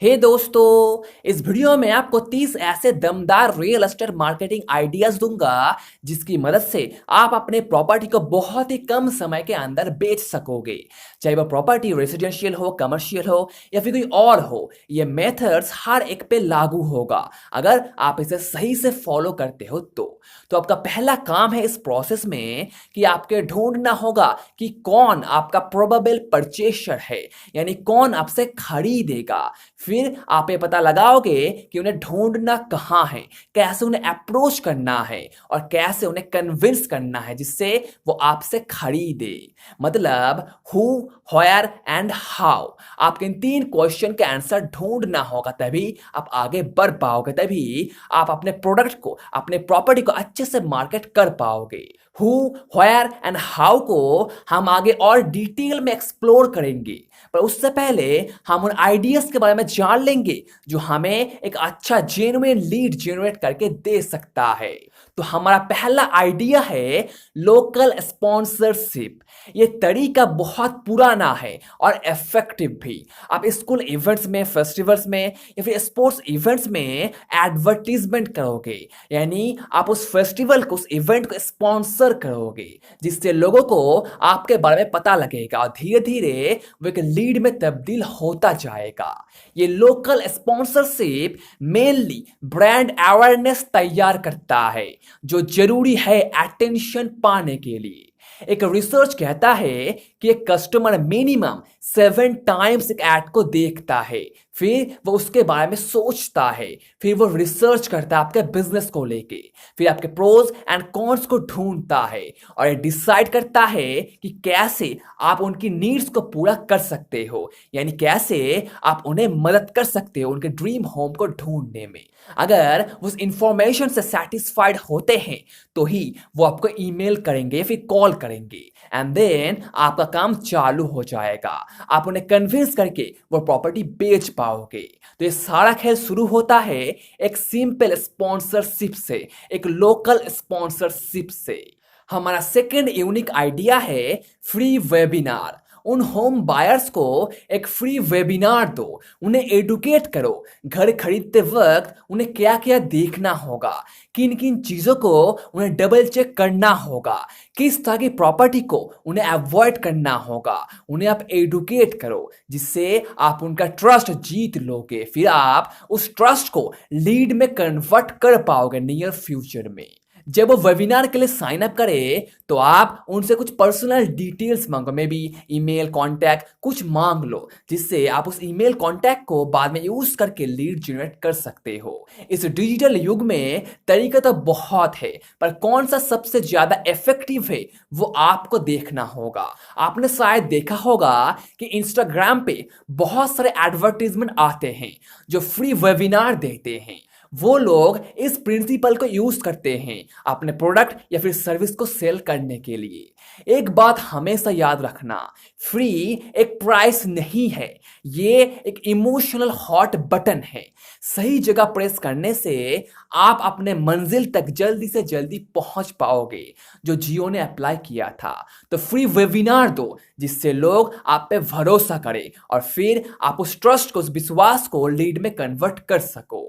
हे दोस्तों, इस वीडियो में आपको 30 ऐसे दमदार रियल एस्टेट मार्केटिंग आइडियाज दूंगा जिसकी मदद से आप अपने प्रॉपर्टी को बहुत ही कम समय के अंदर बेच सकोगे। चाहे वह प्रॉपर्टी रेजिडेंशियल हो, कमर्शियल हो या फिर कोई और हो, ये मेथड्स हर एक पे लागू होगा अगर आप इसे सही से फॉलो करते हो तो आपका पहला काम है इस प्रोसेस में कि आपके ढूंढना होगा कि कौन आपका प्रोबेबल परचेसर है, यानी कौन आपसे खरीदेगा। फिर आप ये पता लगाओगे कि उन्हें ढूंढना कहाँ है, कैसे उन्हें अप्रोच करना है और कैसे उन्हें कन्विंस करना है जिससे वो आपसे खरीदे। मतलब हु, व्हेयर एंड हाउ। आपके इन 3 क्वेश्चन के आंसर ढूंढना होगा, तभी आप आगे बढ़ पाओगे, तभी आप अपने प्रोडक्ट को, अपने प्रॉपर्टी को अच्छे से मार्केट कर पाओगे। हु, व्हेयर एंड हाउ को हम आगे और डिटेल में एक्सप्लोर करेंगे, पर उससे पहले हम उन आइडियाज के बारे में जान लेंगे जो हमें एक अच्छा जेन्युइन लीड जनरेट करके दे सकता है। तो हमारा पहला आइडिया है लोकल स्पॉन्सरशिप। ये तरीका बहुत पुराना है और इफेक्टिव भी। आप स्कूल इवेंट्स में, फेस्टिवल्स में या फिर स्पोर्ट्स इवेंट्स में एडवर्टीजमेंट करोगे, यानी आप उस फेस्टिवल को, उस इवेंट को स्पॉन्सर करोगे, जिससे लोगों को आपके बारे में पता लगेगा और धीरे धीरे वो एक लीड में तब्दील होता जाएगा। ये local sponsorship mainly brand awareness तैयार करता है जो जरूरी है अटेंशन पाने के लिए। एक रिसर्च कहता है कि एक कस्टमर मिनिमम 7 टाइम्स एक ऐड को देखता है, फिर वो उसके बारे में सोचता है, फिर वो रिसर्च करता है आपके बिजनेस को लेके, फिर आपके प्रोज एंड कॉन्स को ढूंढता है और ये डिसाइड करता है कि कैसे आप उनकी नीड्स को पूरा कर सकते हो, यानी कैसे आप उन्हें मदद कर सकते हो उनके ड्रीम होम को ढूंढने में। अगर वो उस इंफॉर्मेशन से सेटिस्फाइड होते हैं तो ही वो आपको ईमेल करेंगे, फिर कॉल करेंगे एंड देन आपका काम चालू हो जाएगा। आप उन्हें कन्विंस करके वो प्रॉपर्टी बेच पाओगे। तो ये सारा खेल शुरू होता है एक सिंपल स्पॉन्सरशिप से, एक लोकल स्पॉन्सरशिप से। हमारा सेकंड यूनिक आइडिया है फ्री वेबिनार। उन होम बायर्स को एक फ्री वेबिनार दो, उन्हें एडुकेट करो। घर खरीदते वक्त उन्हें क्या क्या देखना होगा, किन किन चीज़ों को उन्हें डबल चेक करना होगा, किस तरह की प्रॉपर्टी को उन्हें अवॉइड करना होगा, उन्हें आप एडुकेट करो जिससे आप उनका ट्रस्ट जीत लोगे। फिर आप उस ट्रस्ट को लीड में कन्वर्ट कर पाओगे नियर फ्यूचर में। जब वो वेबिनार के लिए साइन अप करे तो आप उनसे कुछ पर्सनल डिटेल्स मांगो, मे बी ईमेल कांटेक्ट कुछ मांग लो, जिससे आप उस ईमेल कांटेक्ट को बाद में यूज करके लीड जनरेट कर सकते हो। इस डिजिटल युग में तरीका तो बहुत है, पर कौन सा सबसे ज्यादा इफेक्टिव है वो आपको देखना होगा। आपने शायद देखा होगा कि इंस्टाग्राम पे बहुत सारे एडवर्टीजमेंट आते हैं जो फ्री वेबिनार देते हैं। वो लोग इस प्रिंसिपल को यूज करते हैं अपने प्रोडक्ट या फिर सर्विस को सेल करने के लिए। एक बात हमेशा याद रखना, फ्री एक प्राइस नहीं है, ये एक इमोशनल हॉट बटन है। सही जगह प्रेस करने से आप अपने मंजिल तक जल्दी से जल्दी पहुंच पाओगे, जो जियो ने अप्लाई किया था। तो फ्री वेबिनार दो जिससे लोग आप पे भरोसा करें और फिर आप उस ट्रस्ट को, उस विश्वास को लीड में कन्वर्ट कर सको।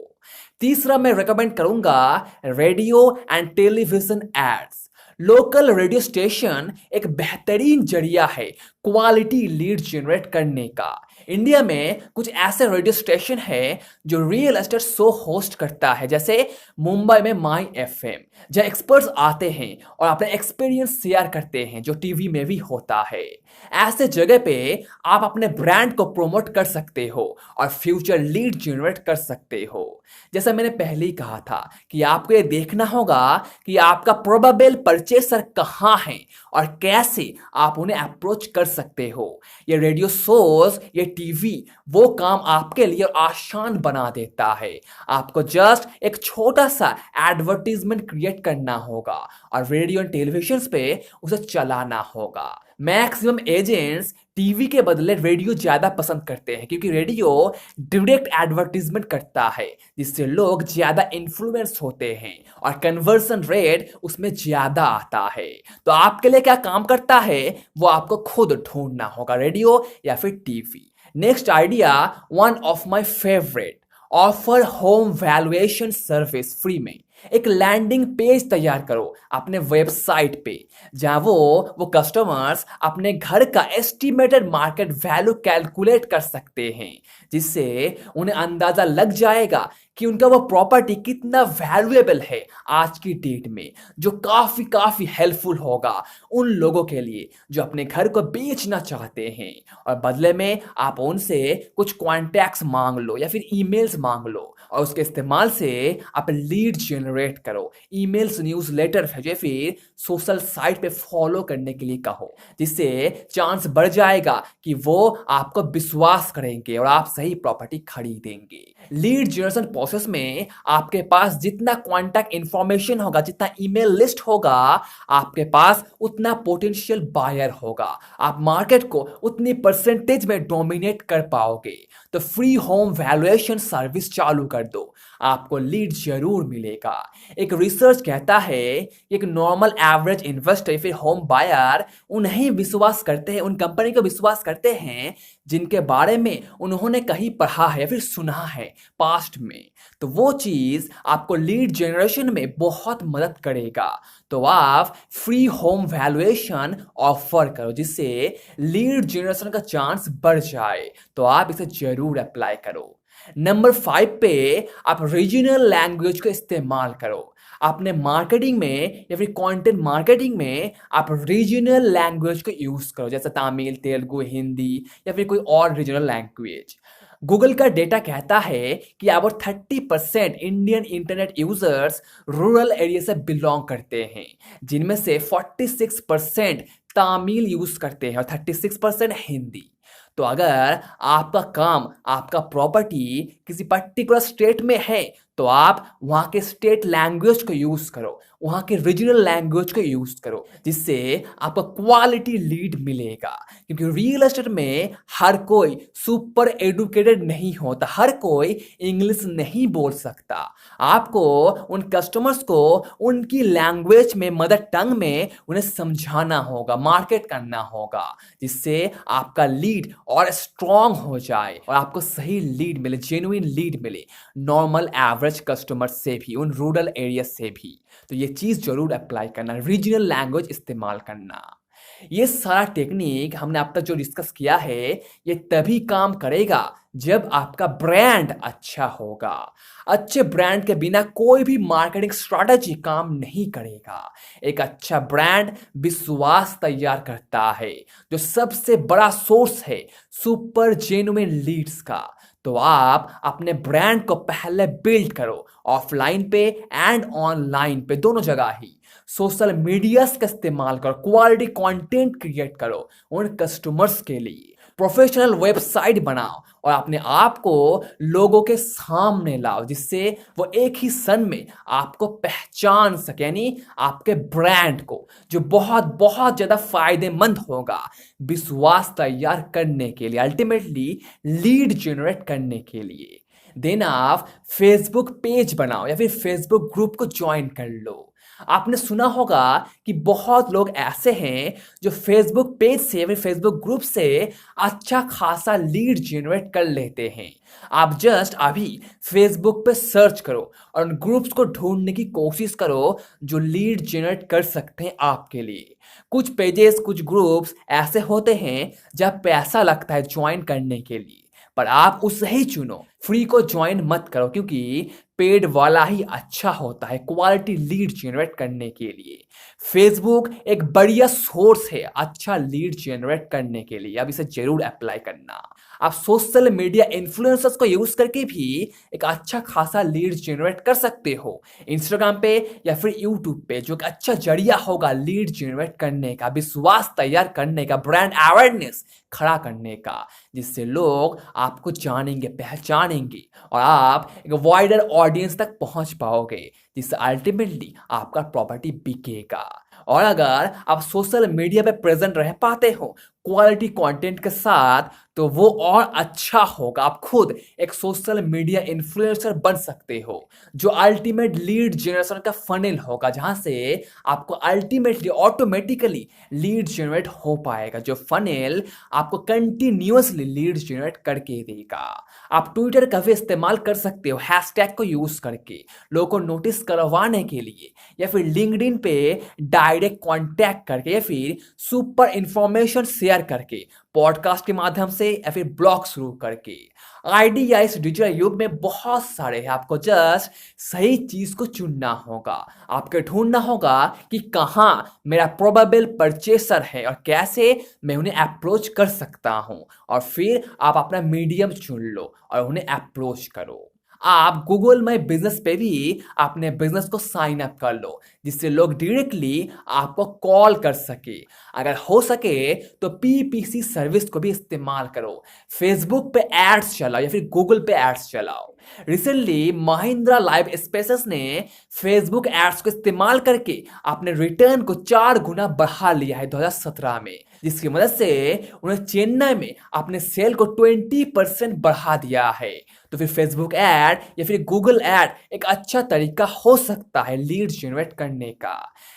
तीसरा मैं रेकमेंड करूंगा radio and television ads. Local radio station एक बेहतरीन जरिया है क्वालिटी लीड जनरेट करने का। इंडिया में कुछ ऐसे रेडियो स्टेशन है जो रियल एस्टेट शो होस्ट करता है, जैसे मुंबई में माई एफएम, जहां एक्सपर्ट्स आते हैं और अपने एक्सपीरियंस शेयर करते हैं, जो टीवी में भी होता है। ऐसे जगह पे आप अपने ब्रांड को प्रमोट कर सकते हो और फ्यूचर लीड जनरेट कर सकते हो। जैसा मैंने पहले ही कहा था कि आपको ये देखना होगा कि आपका प्रोबेबल परचेसर कहाँ है और कैसे आप उन्हें अप्रोच कर सकते हो। ये रेडियो शोज, ये टीवी वो काम आपके लिए आसान बना देता है। आपको जस्ट एक छोटा सा एडवर्टीजमेंट क्रिएट करना होगा और रेडियो और टेलीविजन पे उसे चलाना होगा। मैक्सिमम एजेंट्स टीवी के बदले रेडियो ज्यादा पसंद करते हैं क्योंकि रेडियो डायरेक्ट एडवर्टीजमेंट करता है, जिससे लोग ज्यादा इन्फ्लुएंस होते हैं और कन्वर्सन रेट उसमें ज्यादा आता है। तो आपके लिए क्या काम करता है वो आपको खुद ढूंढना होगा, रेडियो या फिर TV. Next idea, one of my favourite, offer home valuation service free में। एक लैंडिंग पेज तैयार करो अपने वेबसाइट पे, जहां वो कस्टमर्स अपने घर का एस्टिमेटेड मार्केट वैल्यू कैलकुलेट कर सकते हैं, जिससे उन्हें अंदाजा लग जाएगा कि उनका वो प्रॉपर्टी कितना वैल्यूएबल है आज की डेट में, जो काफी काफी हेल्पफुल होगा उन लोगों के लिए जो अपने घर को बेचना चाहते हैं। और बदले में आप उनसे कुछ कॉन्टैक्ट्स मांग लो या फिर ईमेल्स मांग लो, और उसके इस्तेमाल से आप लीड जनरेट करो, ईमेल्स, न्यूज़लेटर भेजो, या फिर सोशल साइट पे फॉलो करने के लिए कहो, जिससे चांस बढ़ जाएगा कि वो आपको विश्वास करेंगे और आप सही प्रॉपर्टी खरीदेंगे। लीड जनरेशन प्रोसेस में आपके पास जितना कॉन्टैक्ट इंफॉर्मेशन होगा, जितना ईमेल लिस्ट होगा, आपके पास उतना पोटेंशियल बायर होगा, आप मार्केट को उतनी परसेंटेज में डोमिनेट कर पाओगे। तो फ्री होम वैल्यूएशन सर्विस चालू कर दो, आपको लीड जरूर मिलेगा। एक रिसर्च कहता है एक नॉर्मल एवरेज इन्वेस्टर फिर होम बायर उन्हें विश्वास करते हैं, उन कंपनी को विश्वास करते हैं जिनके बारे में उन्होंने कहीं पढ़ा है या फिर सुना है पास्ट में। तो वो चीज आपको लीड जनरेशन में बहुत मदद करेगा। तो आप फ्री होम वैल्यूएशन ऑफर करो, जिससे लीड जनरेशन का चांस बढ़ जाए। तो आप इसे जरूर अप्लाई करो। नंबर 5 पे आप रीजनल लैंग्वेज का इस्तेमाल करो अपने मार्केटिंग में या फिर कंटेंट मार्केटिंग में। आप रीजनल लैंग्वेज को यूज करो, जैसे तमिल, तेलुगु, हिंदी या फिर कोई और रीजनल लैंग्वेज। गूगल का डेटा कहता है कि about 30% Indian internet users rural area से बिलोंग करते हैं, जिनमें से 46% तमिल यूज करते हैं और 36% हिंदी। तो अगर आपका काम, आपका प्रॉपर्टी किसी पर्टिकुलर स्टेट में है, तो आप वहाँ के स्टेट लैंग्वेज को यूज करो, वहाँ के रीजनल लैंग्वेज को यूज करो, जिससे आपको क्वालिटी लीड मिलेगा। क्योंकि रियल एस्टेट में हर कोई सुपर एडुकेटेड नहीं होता, हर कोई इंग्लिश नहीं बोल सकता। आपको उन कस्टमर्स को उनकी लैंग्वेज में, मदर टंग में उन्हें समझाना होगा, मार्केट करना होगा, जिससे आपका लीड और स्ट्रांग हो जाए और आपको सही लीड मिले, जेन्युइन लीड मिले, नॉर्मल एवरेज कस्टमर से भी, उन रूरल एरिया से भी। तो ये चीज जरूर अप्लाई करना, रीजनल लैंग्वेज इस्तेमाल करना। ये सारा टेक्निक हमने अब तक जो डिस्कस किया है, ये तभी काम करेगा जब आपका ब्रांड अच्छा होगा। अच्छे ब्रांड के बिना कोई भी मार्केटिंग स्ट्रैटेजी काम नहीं करेगा। एक अच्छा ब्रांड विश्वास तैयार करता है, जो सबसे बड़ा सोर्स है सुपर जेन्युइन लीड्स का। तो आप अपने ब्रांड को पहले बिल्ड करो, ऑफलाइन पे एंड ऑनलाइन पे, दोनों जगह ही। सोशल मीडिया का इस्तेमाल करो, क्वालिटी कंटेंट क्रिएट करो उन कस्टमर्स के लिए, प्रोफेशनल वेबसाइट बनाओ और अपने आप को लोगों के सामने लाओ, जिससे वो एक ही सन में आपको पहचान सके, यानी आपके ब्रांड को, जो बहुत बहुत ज्यादा फायदेमंद होगा विश्वास तैयार करने के लिए, अल्टीमेटली लीड जनरेट करने के लिए। देन आप फेसबुक पेज बनाओ या फिर फेसबुक ग्रुप को ज्वाइन कर लो। आपने सुना होगा कि बहुत लोग ऐसे हैं जो फेसबुक पेज से, फेसबुक ग्रुप से अच्छा खासा लीड जनरेट कर लेते हैं। आप जस्ट अभी फेसबुक पे सर्च करो और उन ग्रुप्स को ढूंढने की कोशिश करो जो लीड जनरेट कर सकते हैं आपके लिए। कुछ पेजेस, कुछ ग्रुप्स ऐसे होते हैं जहाँ पैसा लगता है ज्वाइन करने के लिए, पर आप उसे ही चुनो, फ्री को ज्वाइन मत करो, क्योंकि पेड वाला ही अच्छा होता है क्वालिटी लीड जनरेट करने के लिए। फेसबुक एक बढ़िया सोर्स है अच्छा लीड जनरेट करने के लिए, अब इसे जरूर अप्लाई करना। आप सोशल मीडिया इन्फ्लुएंसर्स को यूज करके भी एक अच्छा खासा लीड जनरेट कर सकते हो, इंस्टाग्राम पे या फिर यूट्यूब पे, जो एक अच्छा जरिया होगा लीड जनरेट करने का, विश्वास तैयार करने का, ब्रांड अवेयरनेस खड़ा करने का, जिससे लोग आपको जानेंगे, पहचानेंगे और आप एक वाइडर ऑडियंस तक पहुंच पाओगे, जिससे अल्टीमेटली आपका प्रॉपर्टी बिकेगा। और अगर आप सोशल मीडिया पे प्रेजेंट रह पाते हो क्वालिटी कंटेंट के साथ, तो वो और अच्छा होगा। आप खुद एक सोशल मीडिया इन्फ्लुएंसर बन सकते हो, जो अल्टीमेट लीड जनरेशन का फनल होगा, जहां से आपको अल्टीमेटली ऑटोमेटिकली लीड जनरेट हो पाएगा, जो फनल आपको कंटिन्यूअसली लीड जनरेट करके देगा। आप ट्विटर का भी इस्तेमाल कर सकते हो हैशटैग को यूज करके लोगों को नोटिस करवाने के लिए, या फिर लिंक्डइन पे डायरेक्ट कांटेक्ट करके, या फिर सुपर इंफॉर्मेशन शेयर करके, पॉडकास्ट के माध्यम से, या फिर ब्लॉग शुरू करके। आइडिया इस डिजिटल युग में बहुत सारे हैं, आपको जस्ट सही चीज को चुनना होगा। आपको ढूंढना होगा कि कहाँ मेरा प्रोबेबल परचेसर है और कैसे मैं उन्हें अप्रोच कर सकता हूँ, और फिर आप अपना मीडियम चुन लो और उन्हें अप्रोच करो। आप गूगल माई बिजनेस पे भी अपने बिजनेस को साइन अप कर लो, जिससे लोग डायरेक्टली आपको कॉल कर सके। अगर हो सके तो पीपीसी सर्विस को भी इस्तेमाल करो, फेसबुक पे एड्स चलाओ या फिर गूगल पे एड्स चलाओ। रिसेंटली महिंद्रा लाइव स्पेसेस ने फेसबुक एड्स को इस्तेमाल करके अपने रिटर्न को 4 गुना बढ़ा लिया है 2017 में, जिसकी मदद से उन्हें चेन्नई में अपने सेल को 20% बढ़ा दिया है। तो फिर फेसबुक ऐड या फिर गूगल ऐड एक अच्छा तरीका हो सकता है लीड जनरेट करने का।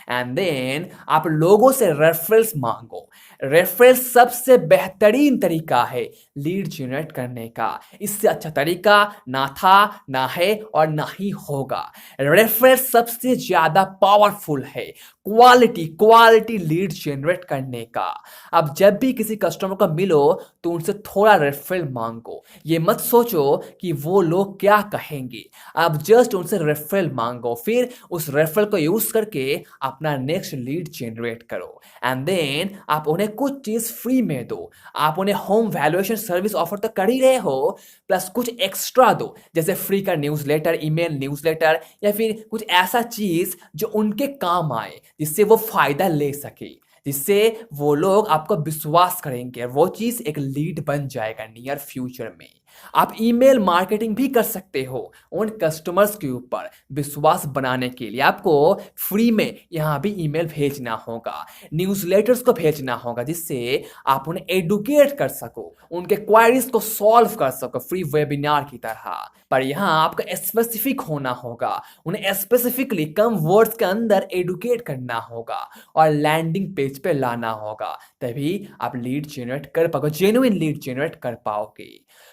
एंड देन आप लोगों से रेफरल्स मांगो। रेफरल्स सबसे बेहतरीन तरीका है लीड जनरेट करने का। इससे अच्छा तरीका ना था, ना है और ना ही होगा। रेफरल्स सबसे ज्यादा पावरफुल है क्वालिटी लीड जनरेट करने का। अब जब भी किसी कस्टमर को मिलो तो उनसे थोड़ा रेफरल मांगो। ये मत सोचो कि वो लोग क्या कहेंगे, आप जस्ट उनसे रेफरल मांगो, फिर उस रेफरल को यूज करके अपना नेक्स्ट लीड जनरेट करो। एंड देन आप उन्हें कुछ चीज फ्री में दो। आप उन्हें होम वैल्यूएशन सर्विस ऑफर तो कर ही रहे हो, प्लस कुछ एक्स्ट्रा दो, जैसे फ्री का न्यूज़लेटर, ईमेल न्यूज़लेटर, या फिर कुछ ऐसा चीज जो उनके काम आए, जिससे वो फायदा ले सके, जिससे वो लोग आपको विश्वास करेंगे और वो चीज एक लीड बन जाएगा नियर फ्यूचर में। आप ईमेल मार्केटिंग भी कर सकते हो उन कस्टमर्स के ऊपर विश्वास बनाने के लिए। आपको फ्री में यहाँ भी ईमेल भेजना होगा, न्यूज़लेटर्स को भेजना होगा, जिससे आप उन्हें एडुकेट कर सको, उनके क्वायरीज को सॉल्व कर सको फ्री वेबिनार की तरह। पर यहाँ आपको स्पेसिफिक होना होगा, उन्हें स्पेसिफिकली कम वर्ड्स के अंदर एडुकेट करना होगा और लैंडिंग पेज पे लाना होगा, तभी आप लीड जनरेट कर पाओगे, जेन्युइन लीड जनरेट कर पाओगे।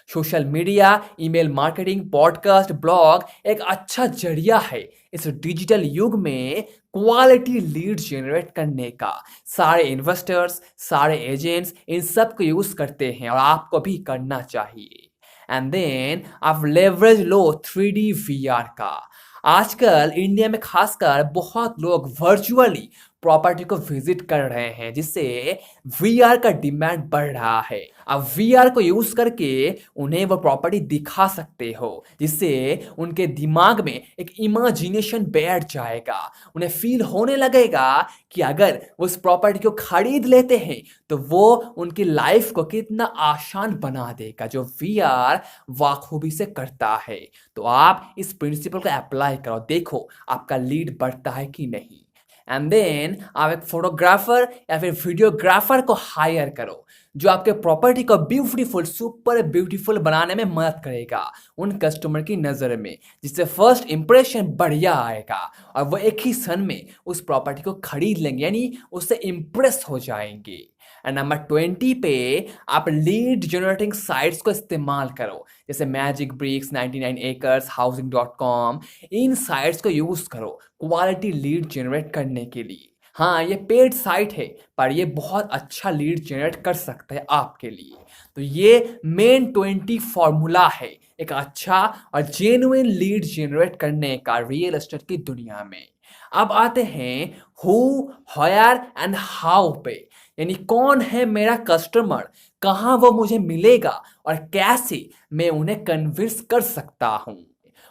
Social media, email marketing, podcast, blog एक अच्छा जरिया है इस डिजिटल युग में क्वालिटी लीड जनरेट करने का। सारे इन्वेस्टर्स, सारे एजेंट्स इन सब को यूज करते हैं और आपको भी करना चाहिए। एंड देन आप लेवरेज लो 3D VR का। आजकल इंडिया में खासकर बहुत लोग वर्चुअली प्रॉपर्टी को विजिट कर रहे हैं, जिससे VR का डिमांड बढ़ रहा है। अब VR को यूज करके उन्हें वो प्रॉपर्टी दिखा सकते हो, जिससे उनके दिमाग में एक इमेजिनेशन बैठ जाएगा। उन्हें फील होने लगेगा कि अगर वो उस प्रॉपर्टी को खरीद लेते हैं तो वो उनकी लाइफ को कितना आसान बना देगा, जो VR वाखूबी से करता है। तो आप इस प्रिंसिपल को अप्लाई करो, देखो आपका लीड बढ़ता है कि नहीं। एंड देन आप एक फोटोग्राफर या फिर वीडियोग्राफर को हायर करो, जो आपके प्रॉपर्टी को ब्यूटीफुल, सुपर ब्यूटीफुल बनाने में मदद करेगा उन कस्टमर की नज़र में, जिससे फर्स्ट इंप्रेशन बढ़िया आएगा और वो एक ही क्षण में उस प्रॉपर्टी को खरीद लेंगे, यानी उससे इम्प्रेस हो जाएंगे। एंड नंबर 20 पे आप लीड जनरेटिंग साइट्स को इस्तेमाल करो, जैसे मैजिक ब्रिक्स, 99 एकर्स, हाउसिंग.com। इन साइट्स को यूज करो क्वालिटी लीड जनरेट करने के लिए। हाँ, ये पेड साइट है, पर ये बहुत अच्छा लीड जनरेट कर सकता है आपके लिए। तो ये मेन 20 फॉर्मूला है एक अच्छा और जेन्युइन लीड जनरेट करने का रियल एस्टेट की दुनिया में। अब आते हैं हु, हायर एंड हाउ पे, यानी कौन है मेरा कस्टमर, कहाँ वो मुझे मिलेगा और कैसे मैं उन्हें कन्विंस कर सकता हूँ।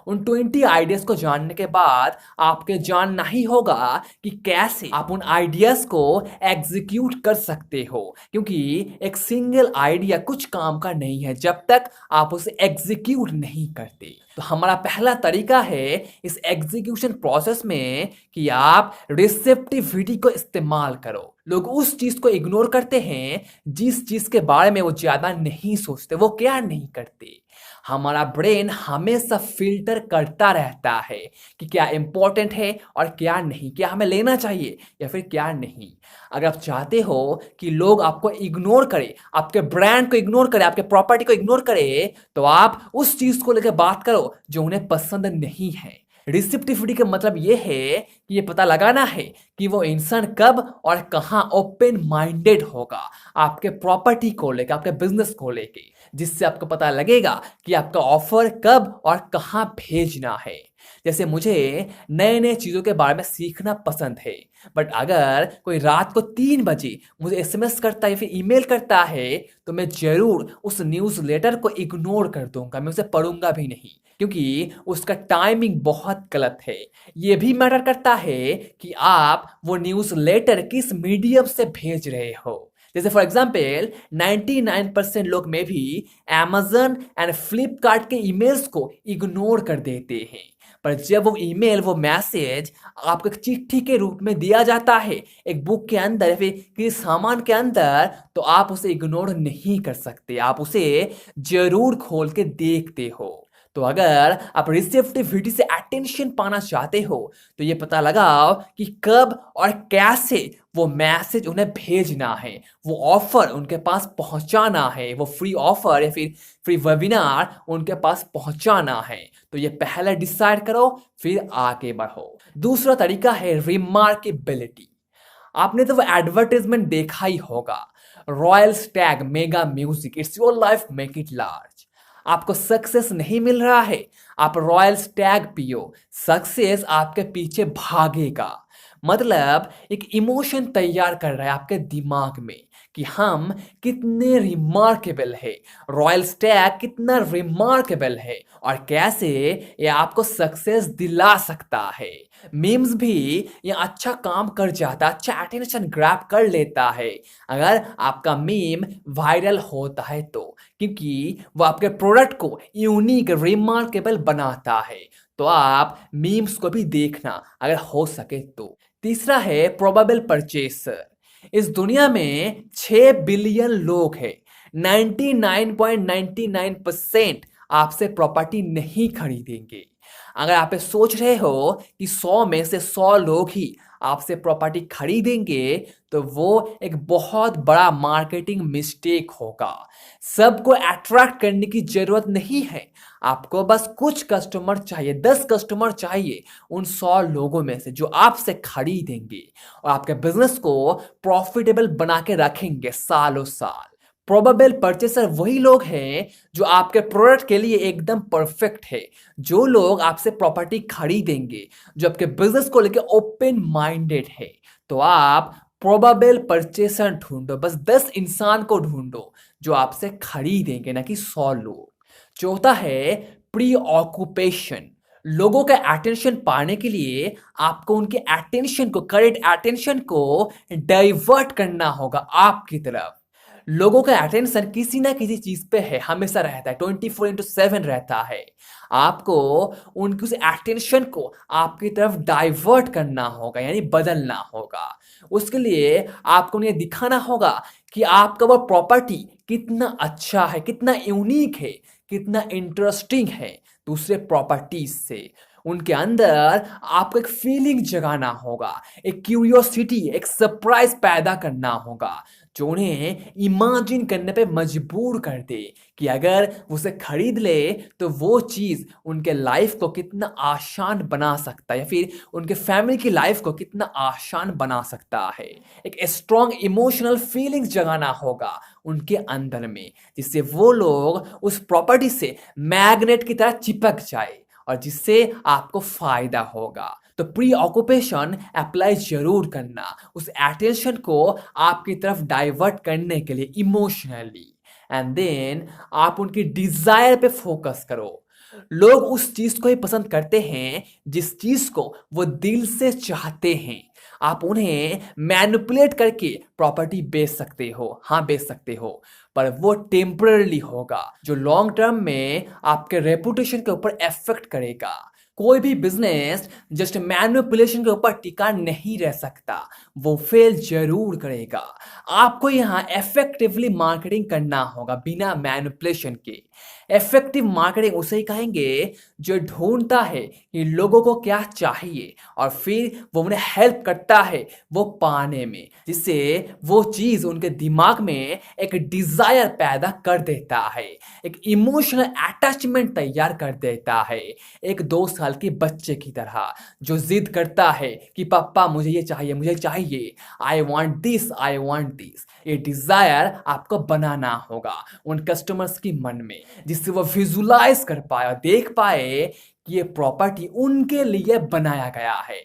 उन 20 आइडियाज को जानने के बाद आपके जानना ही होगा कि कैसे आप उन आइडियाज को एग्जीक्यूट कर सकते हो, क्योंकि एक सिंगल आइडिया कुछ काम का नहीं है जब तक आप उसे एग्जीक्यूट नहीं करते। तो हमारा पहला तरीका है इस एग्जीक्यूशन प्रोसेस में कि आप रिसेप्टिविटी को इस्तेमाल करो। लोग उस चीज को इग्नोर करते हैं जिस चीज के बारे में वो ज्यादा नहीं सोचते, वो क्या नहीं करते। हमारा ब्रेन हमेशा फिल्टर करता रहता है कि क्या इंपॉर्टेंट है और क्या नहीं, क्या हमें लेना चाहिए या फिर क्या नहीं। अगर आप चाहते हो कि लोग आपको इग्नोर करें, आपके ब्रांड को इग्नोर करें, आपके प्रॉपर्टी को इग्नोर करें, तो आप उस चीज को लेकर बात करो जो उन्हें पसंद नहीं है। रिसेप्टिविटी का मतलब यह है कि ये पता लगाना है कि वो इंसान कब और कहाँ ओपन माइंडेड होगा आपके प्रॉपर्टी को लेकर, आपके बिजनेस को लेकर, जिससे आपको पता लगेगा कि आपका ऑफर कब और कहाँ भेजना है। जैसे मुझे नए नए चीज़ों के बारे में सीखना पसंद है, बट अगर कोई रात को 3 बजे मुझे एसएमएस करता है या फिर ईमेल करता है, तो मैं जरूर उस न्यूज़ लेटर को इग्नोर कर दूंगा, मैं उसे पढ़ूंगा भी नहीं, क्योंकि उसका टाइमिंग बहुत गलत है। ये भी मैटर करता है कि आप वो न्यूज़ लेटर किस मीडियम से भेज रहे हो। जैसे फॉर एग्जाम्पल 99% लोग में भी Amazon एंड फ्लिपकार्ट के ईमेल्स को इग्नोर कर देते हैं, पर जब वो ईमेल, वो मैसेज आपको एक चिट्ठी के रूप में दिया जाता है, एक बुक के अंदर या फिर किसी सामान के अंदर, तो आप उसे इग्नोर नहीं कर सकते, आप उसे जरूर खोल के देखते हो। तो अगर आप रिसेप्टिविटी से अटेंशन पाना चाहते हो, तो ये पता लगाओ कि कब और कैसे वो मैसेज उन्हें भेजना है, वो ऑफर उनके पास पहुंचाना है, वो फ्री ऑफर या फिर फ्री वेबिनार उनके पास पहुंचाना है। तो ये पहले डिसाइड करो, फिर आगे बढ़ो। दूसरा तरीका है रिमार्केबिलिटी। आपने तो वो एडवर्टाइजमेंट देखा ही होगा, royal Stag mega music, it's your life make it large. आपको सक्सेस नहीं मिल रहा है, आप रॉयल स्टैग पियो, सक्सेस आपके पीछे भागेगा। मतलब एक इमोशन तैयार कर रहा है आपके दिमाग में कि हम कितने रिमार्केबल है, रॉयल स्टैग कितना रिमार्केबल है और कैसे ये आपको सक्सेस दिला सकता है। मीम्स भी ये अच्छा काम कर जाता, अच्छा अटेंशन ग्रैब कर लेता है अगर आपका मीम वायरल होता है तो, क्योंकि वो आपके प्रोडक्ट को यूनिक रिमार्केबल बनाता है। तो आप मीम्स को भी देखना अगर हो सके तो। तीसरा है प्रोबेबल परचेसर। इस दुनिया में 6 बिलियन लोग हैं, 99.99% आपसे प्रॉपर्टी नहीं खरीदेंगे। अगर आप ये सोच रहे हो कि 100 में से 100 लोग ही आपसे प्रॉपर्टी खरीदेंगे, तो वो एक बहुत बड़ा मार्केटिंग मिस्टेक होगा। सबको अट्रैक्ट करने की जरूरत नहीं है, आपको बस कुछ कस्टमर चाहिए, 10 कस्टमर चाहिए उन 100 लोगों में से जो आपसे खरीदेंगे और आपके बिजनेस को प्रॉफिटेबल बना के रखेंगे सालों साल। प्रोबेबल परचेसर वही लोग हैं जो आपके प्रोडक्ट के लिए एकदम परफेक्ट है, जो लोग आपसे प्रॉपर्टी खरीदेंगे, जो आपके बिजनेस को लेकर ओपन माइंडेड है। तो आप प्रोबेबल परचेसर ढूंढो, बस 10 इंसान को ढूंढो जो आपसे खरीदेंगे, ना कि 100 लोग। चौथा है प्री ऑक्यूपेशन। लोगों का अटेंशन पाने के लिए आपको उनके अटेंशन को, करेक्ट अटेंशन को डाइवर्ट करना होगा आपकी तरफ। लोगों का अटेंशन किसी ना किसी चीज पे है, हमेशा रहता है, 24/7 रहता है। आपको उनकी उस अटेंशन को आपकी तरफ डाइवर्ट करना होगा, यानी बदलना होगा। उसके लिए आपको उन्हें दिखाना होगा कि आपका वो प्रॉपर्टी कितना अच्छा है, कितना यूनिक है, कितना इंटरेस्टिंग है दूसरे प्रॉपर्टीज से। उनके अंदर आपको एक फीलिंग जगाना होगा, एक क्यूरियोसिटी, एक सरप्राइज पैदा करना होगा, जो उन्हें इमेजिन करने पे मजबूर कर दे कि अगर वो उसे खरीद ले तो वो चीज़ उनके लाइफ को कितना आसान बना सकता है या फिर उनके फैमिली की लाइफ को कितना आसान बना सकता है। एक स्ट्रॉन्ग इमोशनल फीलिंग्स जगाना होगा उनके अंदर में, जिससे वो लोग उस प्रॉपर्टी से मैग्नेट की तरह चिपक जाए और जिससे आपको फायदा होगा। तो प्री ऑक्यूपेशन अप्लाई जरूर करना, उस अटेंशन को आपकी तरफ डाइवर्ट करने के लिए इमोशनली, एंड देन आप उनकी डिजायर पे फोकस करो। लोग उस चीज को ही पसंद करते हैं जिस चीज को वो दिल से चाहते हैं। आप उन्हें मैनिपुलेट करके प्रॉपर्टी बेच सकते हो, हाँ बेच सकते हो, पर वो टेम्पररी होगा जो लॉन्ग टर्म में आपके रेपुटेशन के ऊपर इफेक्ट करेगा। कोई भी बिजनेस जस्ट मैनिपुलेशन के ऊपर टिका नहीं रह सकता, वो फेल जरूर करेगा। आपको यहाँ इफेक्टिवली मार्केटिंग करना होगा बिना मैनिपुलेशन के। इफेक्टिव मार्केटिंग उसे ही कहेंगे जो ढूंढता है कि लोगों को क्या चाहिए और फिर वो उन्हें हेल्प करता है वो पाने में, जिससे वो चीज उनके दिमाग में एक डिजायर पैदा कर देता है, एक इमोशनल अटैचमेंट तैयार कर देता है। एक 2 साल के बच्चे की तरह जो जिद करता है कि पापा मुझे ये चाहिए, मुझे चाहिए, I want this, I want this. ये डिजायर आपको बनाना होगा उन कस्टमर्स की मन में, जिससे वो विजुलाइज कर पाए और देख पाए कि ये प्रॉपर्टी उनके लिए बनाया गया है।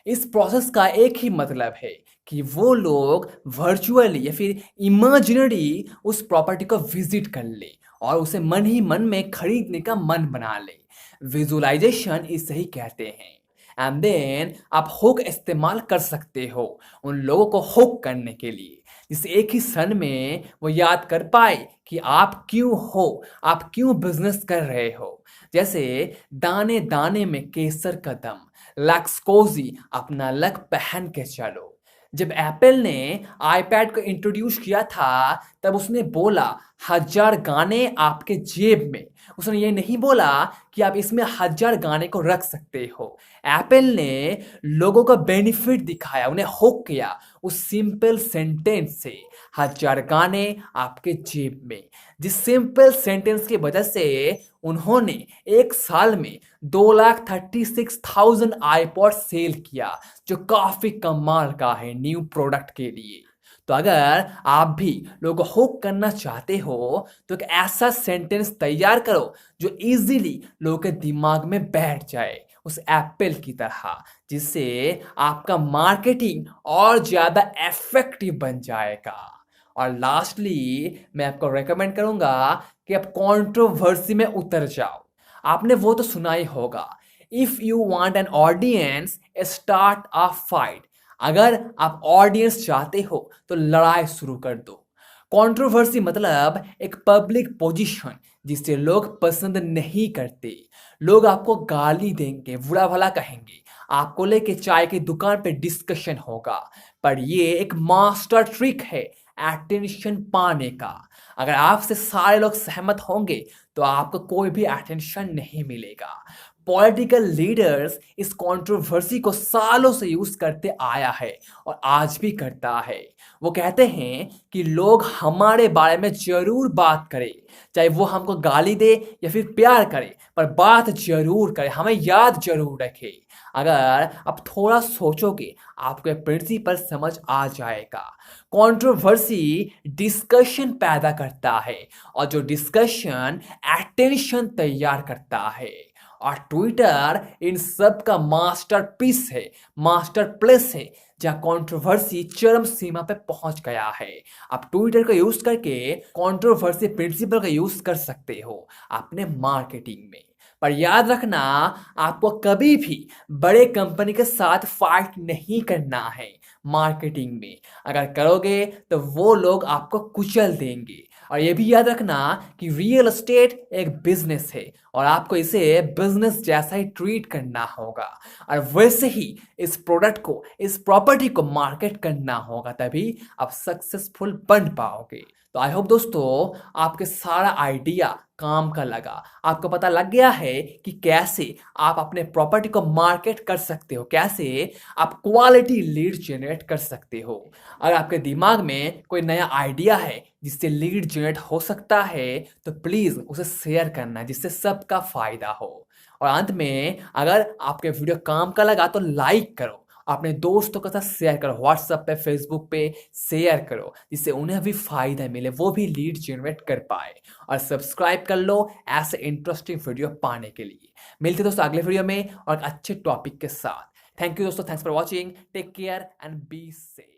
इस प्रोसेस का एक ही मतलब है कि वो लोग वर्चुअली या फिर इमेजिनरी उस प्रॉपर्टी को विजिट कर ले और उसे मन ही मन में खरीदने का मन बना ले। विजुअलाइजेशन इसे ही कहते हैं। एंड देन आप हुक इस्तेमाल कर सकते हो उन लोगों को हुक करने के लिए, जिससे एक ही क्षण में वो याद कर पाए कि आप क्यों हो, आप क्यों बिजनेस कर रहे हो। जैसे दाने दाने में केसर का दम, लक्सकोजी अपना लक पहन के चलो। जब एप्पल ने आईपैड को इंट्रोड्यूस किया था तब उसने बोला 1000 गाने आपके जेब में। उसने ये नहीं बोला कि आप इसमें 1000 गाने को रख सकते हो। एप्पल ने लोगों को बेनिफिट दिखाया, उन्हें हुक किया उस सिंपल सेंटेंस से, 1000 गाने आपके जेब में। जिस सिंपल सेंटेंस की वजह से उन्होंने एक साल में 2,36,000 आईपॉड सेल किया, जो काफी कमाल का है न्यू प्रोडक्ट के लिए। तो अगर आप भी लोगों को हुक करना चाहते हो तो एक ऐसा सेंटेंस तैयार करो जो इजीली लोगों के दिमाग में बैठ जाए उस एप्पल की तरह, जिससे आपका मार्केटिंग और ज्यादा इफेक्टिव बन जाएगा। और लास्टली मैं आपको रेकमेंड करूंगा कि आप कंट्रोवर्सी में उतर जाओ। आपने वो तो सुना ही होगा, if you want an audience start a fight. अगर आप ऑडियंस चाहते हो तो लड़ाई शुरू कर दो। कंट्रोवर्सी मतलब एक पब्लिक पोजीशन जिसे लोग पसंद नहीं करते। लोग आपको गाली देंगे, बुरा भला कहेंगे, आपको लेके चाय की दुकान पे डिस्कशन होगा, पर ये एक मास्टर ट्रिक है अटेंशन पाने का। अगर आपसे सारे लोग सहमत होंगे तो आपको कोई भी अटेंशन नहीं मिलेगा। पॉलिटिकल लीडर्स इस कंट्रोवर्सी को सालों से यूज करते आया है और आज भी करता है। वो कहते हैं कि लोग हमारे बारे में जरूर बात करें, चाहे वो हमको गाली दे या फिर प्यार करे, पर बात जरूर करे, हमें याद जरूर रखे। अगर आप थोड़ा सोचोगे आपको प्रिंसिपल समझ आ जाएगा। कंट्रोवर्सी डिस्कशन पैदा करता है और जो डिस्कशन अटेंशन तैयार करता है। और ट्विटर इन सब का मास्टरपीस है, मास्टर प्लेस है, जहां कंट्रोवर्सी चरम सीमा पे पहुंच गया है। आप ट्विटर का यूज करके कंट्रोवर्सी प्रिंसिपल का यूज कर सकते हो अपने मार्केटिंग में। पर याद रखना, आपको कभी भी बड़े कंपनी के साथ फाइट नहीं करना है मार्केटिंग में। अगर करोगे तो वो लोग आपको कुचल देंगे। और ये भी याद रखना कि रियल एस्टेट एक बिजनेस है और आपको इसे बिजनेस जैसा ही ट्रीट करना होगा और वैसे ही इस प्रोडक्ट को, इस प्रॉपर्टी को मार्केट करना होगा, तभी आप सक्सेसफुल बन पाओगे। तो आई होप दोस्तों आपके सारा आइडिया काम का लगा। आपको पता लग गया है कि कैसे आप अपने प्रॉपर्टी को मार्केट कर सकते हो, कैसे आप क्वालिटी लीड जनरेट कर सकते हो। अगर आपके दिमाग में कोई नया आइडिया है जिससे लीड जनरेट हो सकता है तो प्लीज उसे शेयर करना जिससे सबका फायदा हो। और अंत में अगर आपके वीडियो काम का लगा तो लाइक करो, अपने दोस्तों के साथ शेयर करो, व्हाट्सएप पे, फेसबुक पे शेयर करो, जिससे उन्हें भी फायदा मिले, वो भी लीड जनरेट कर पाए। और सब्सक्राइब कर लो ऐसे इंटरेस्टिंग वीडियो पाने के लिए। मिलते दोस्तों अगले वीडियो में और एक अच्छे टॉपिक के साथ। थैंक यू दोस्तों, thanks for watching, take care and be safe.